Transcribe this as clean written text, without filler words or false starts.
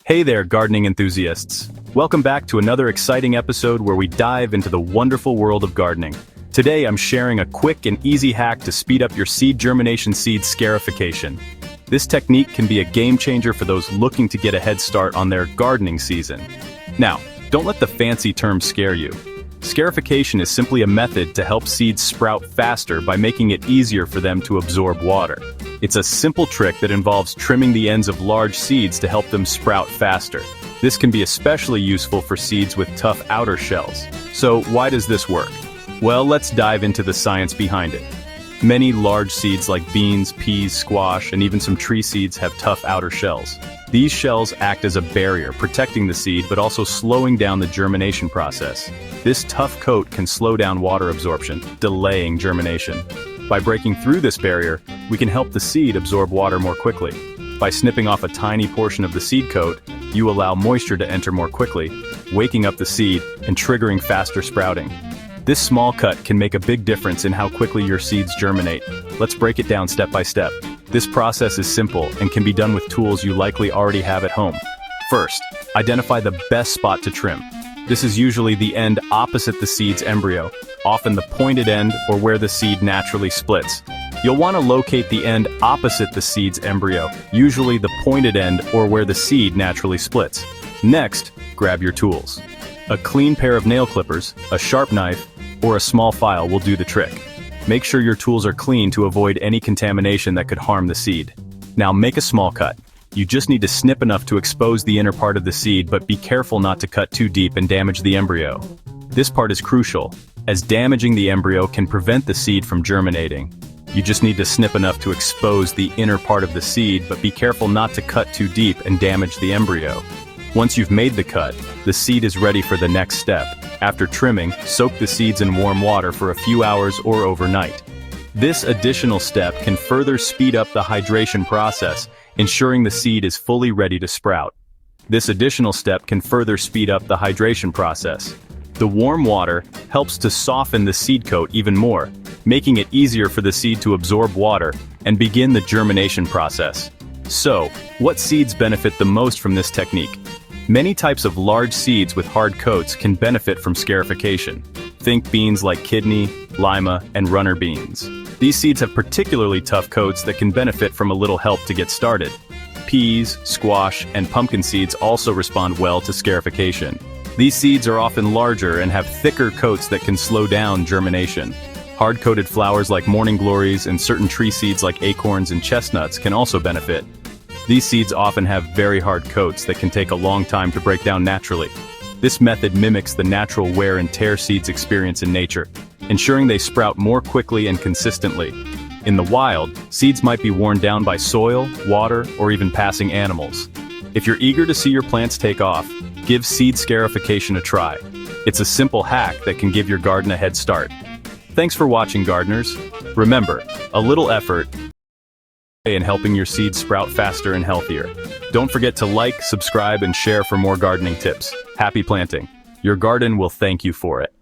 Hey there, gardening enthusiasts. Welcome back to another exciting episode where we dive into the wonderful world of gardening. Today I'm sharing a quick and easy hack to speed up your seed germination seed scarification. This technique can be a game changer for those looking to get a head start on their gardening season. Now, don't let the fancy term scare you. Scarification is simply a method to help seeds sprout faster by making it easier for them to absorb water. It's a simple trick that involves trimming the ends of large seeds to help them sprout faster. This can be especially useful for seeds with tough outer shells. So why does this work? Well, let's dive into the science behind it. Many large seeds like beans, peas, squash, and even some tree seeds have tough outer shells. These shells act as a barrier, protecting the seed but also slowing down the germination process. This tough coat can slow down water absorption, delaying germination. By breaking through this barrier, we can help the seed absorb water more quickly. By snipping off a tiny portion of the seed coat, you allow moisture to enter more quickly, waking up the seed and triggering faster sprouting. This small cut can make a big difference in how quickly your seeds germinate. Let's break it down step by step. This process is simple and can be done with tools you likely already have at home. First, identify the best spot to trim. This is usually the end opposite the seed's embryo, often the pointed end or where the seed naturally splits. You'll want to locate the end opposite the seed's embryo, usually the pointed end or where the seed naturally splits. Next, grab your tools. A clean pair of nail clippers, a sharp knife, or a small file will do the trick. Make sure your tools are clean to avoid any contamination that could harm the seed. Now make a small cut. You just need to snip enough to expose the inner part of the seed, but be careful not to cut too deep and damage the embryo. This part is crucial, as damaging the embryo can prevent the seed from germinating. You just need to snip enough to expose the inner part of the seed, but be careful not to cut too deep and damage the embryo. Once you've made the cut, the seed is ready for the next step. After trimming, soak the seeds in warm water for a few hours or overnight. This additional step can further speed up the hydration process, ensuring the seed is fully ready to sprout. The warm water helps to soften the seed coat even more, making it easier for the seed to absorb water and begin the germination process. So, what seeds benefit the most from this technique? Many types of large seeds with hard coats can benefit from scarification. Think beans like kidney, lima, and runner beans. These seeds have particularly tough coats that can benefit from a little help to get started. Peas, squash, and pumpkin seeds also respond well to scarification. These seeds are often larger and have thicker coats that can slow down germination. Hard-coated flowers like morning glories and certain tree seeds like acorns and chestnuts can also benefit. These seeds often have very hard coats that can take a long time to break down naturally. This method mimics the natural wear and tear seeds experience in nature, ensuring they sprout more quickly and consistently. In the wild, seeds might be worn down by soil, water, or even passing animals. If you're eager to see your plants take off, give seed scarification a try. It's a simple hack that can give your garden a head start. Thanks for watching, gardeners. Remember, a little effort in helping your seeds sprout faster and healthier. Don't forget to like, subscribe, and share for more gardening tips. Happy planting. Your garden will thank you for it.